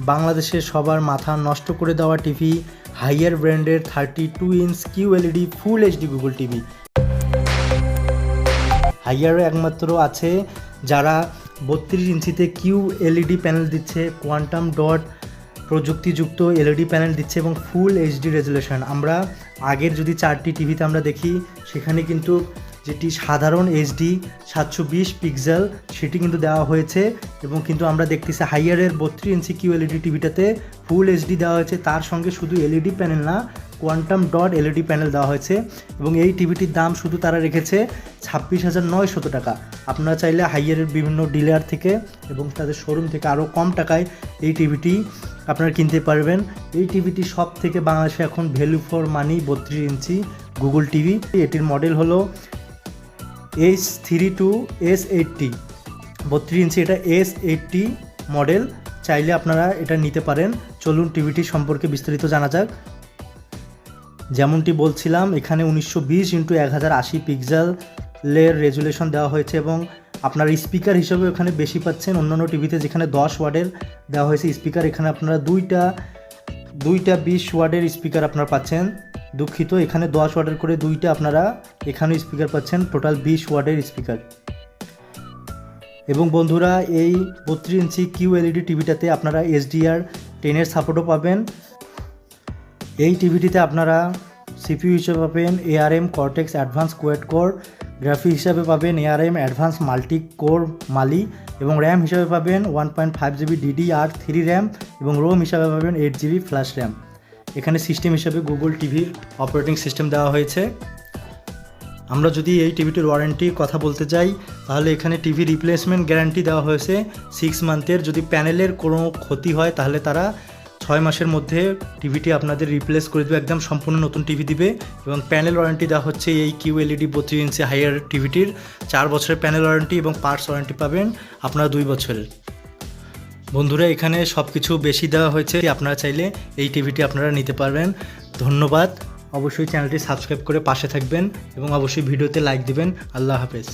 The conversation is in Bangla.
বাংলাদেশের সবার মাথা নষ্ট করে দেওয়া টিভি হাইয়ার ব্র্যান্ডের 32 inch QLED full HD Google TV. হাইয়ারও একমাত্র আছে যারা 32 ইঞ্চিতে QLED প্যানেল দিচ্ছে, কোয়ান্টাম ডট প্রযুক্তিযুক্ত LED প্যানেল দিচ্ছে এবং ফুল এইচডি রেজুলেশন। আমরা আগের যদি 4টি টিভিতে আমরা দেখি সেখানে কিন্তু যেটি সাধারণ এইচডি 720 পিক্সেল সেটি কিন্তু দেওয়া হয়েছে, এবং কিন্তু আমরা দেখতেছি হাইয়ারের 32 ইঞ্চি QLED টিভিটাতে ফুল এইচডি দেওয়া হয়েছে, তার সঙ্গে শুধু LED প্যানেল না কোয়ান্টাম ডট LED প্যানেল দেওয়া হয়েছে। এবং এই টিভিটির দাম শুধু তারা রেখেছে 26,900 টাকা। আপনারা চাইলে হাইয়ারের বিভিন্ন ডিলার থেকে এবং তাদের শোরুম থেকে আরও কম টাকায় এই টিভিটি আপনারা কিনতে পারবেন। এই টিভিটি সব থেকে বাংলাদেশে এখন value for money 32 inch Google TV. এটির মডেল হলো H32S80 32 ইঞ্চি, এটা S80 মডেল। চাইলে আপনারা এটা নিতে পারেন। চলুন টিভিটি সম্পর্কে বিস্তারিত জানা যাক। যেমনটি বলছিলাম, এখানে 1920x1080 পিক্সেলের রেজুলেশন দেওয়া হয়েছে এবং আপনার স্পিকার হিসেবে এখানে বেশি পাচ্ছেন। অন্যান্য টিভিতে যেখানে 10 ওয়াটের দেওয়া হয়েছে স্পিকার, এখানে আপনারা দুইটা 20 ওয়াটের স্পিকার আপনারা পাচ্ছেন। দুঃখিত, এখানে 10 ওয়াটের করে দুইটা আপনারা এখানে স্পিকার পাচ্ছেন, টোটাল 20 ওয়াটের স্পিকার। এবং বন্ধুরা, এই 32 ইঞ্চি QLED টিভিটাতে আপনারা HDR10 সাপোর্টও পাবেন। এই টিভিটিতে আপনারা CPU হিসেবে পাবেন ARM Cortex advance quad core, graphic হিসাবে পাবেন ARM অ্যাডভান্স মাল্টি কোর মালি, এবং র্যাম হিসাবে পাবেন 1.5 GB DDR3 র্যাম, এবং রোম হিসাবে পাবেন 8 GB ফ্ল্যাশ র্যাম। এখানে সিস্টেম হিসাবে গুগল টিভির অপারেটিং সিস্টেম দেওয়া হয়েছে। আমরা যদি এই টিভিটির ওয়ারেন্টির কথা বলতে যাই, তাহলে এখানে টিভি রিপ্লেসমেন্ট গ্যারান্টি দেওয়া হয়েছে 6 মান্থের। যদি প্যানেলের কোনো ক্ষতি হয় তাহলে তারা 6 মাসের মধ্যে টিভিটি আপনাদের রিপ্লেস করে দেবে, একদম সম্পূর্ণ নতুন টিভি দিবে। এবং প্যানেল ওয়ারেন্টি দেওয়া হচ্ছে এই QLED 32 ইঞ্চি হাইয়ার টিভিটির 4 বছরের প্যানেল ওয়ারেন্টি, এবং পার্টস ওয়ারেন্টি পাবেন আপনারা 2 বছরের। বন্ধুরা, এখানে সব কিছু বেশি দেওয়া হয়েছে, আপনারা চাইলে এই টিভিটি আপনারা নিতে পারবেন। ধন্যবাদ। অবশ্যই চ্যানেলটি সাবস্ক্রাইব করে পাশে থাকবেন এবং অবশ্যই ভিডিওতে লাইক দিবেন। আল্লাহ হাফেজ।